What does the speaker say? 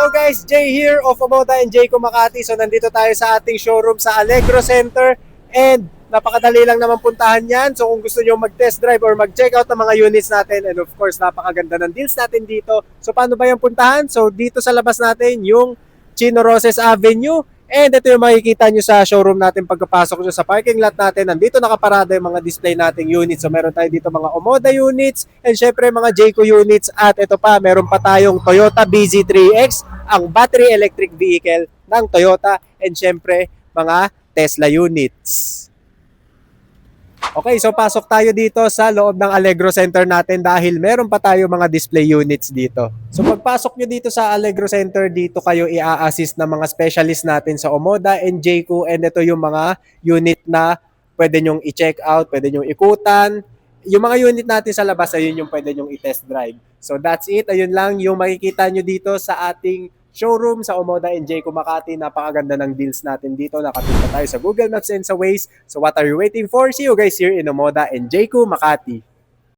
Hello guys, Jay here of Omoda and Jayco Makati. So nandito tayo sa ating showroom sa Allegro Center and napakadali lang naman puntahan yan. So kung gusto nyo mag-test drive or mag-check out ng mga units natin, and of course napakaganda ng deals natin dito. So paano ba yung puntahan? So dito sa labas natin yung Chino Roces Avenue. And ito yung makikita nyo sa showroom natin pagkapasok nyo sa parking lot natin. Nandito nakaparada yung mga display nating units. So meron tayo dito mga Omoda units and syempre mga Jayco units. At ito pa, meron pa tayong Toyota BZ3X, ang battery electric vehicle ng Toyota. And syempre mga Tesla units. Okay, so pasok tayo dito sa loob ng Allegro Center natin dahil meron pa tayo mga display units dito. So pagpasok nyo dito sa Allegro Center, dito kayo i-assist ng mga specialist natin sa Omoda and Jayco, and ito yung mga unit na pwede nyong i-check out, pwede nyong ikutan. Yung mga unit natin sa labas, ayun yung pwede nyong i-test drive. So that's it, ayun lang yung makikita nyo dito sa ating showroom sa Omoda and Jayco Makati. Napakaganda ng deals natin dito. Nakapita tayo sa Google Maps and sa Waze. So what are you waiting for? See you guys here in Omoda and Jayco Makati.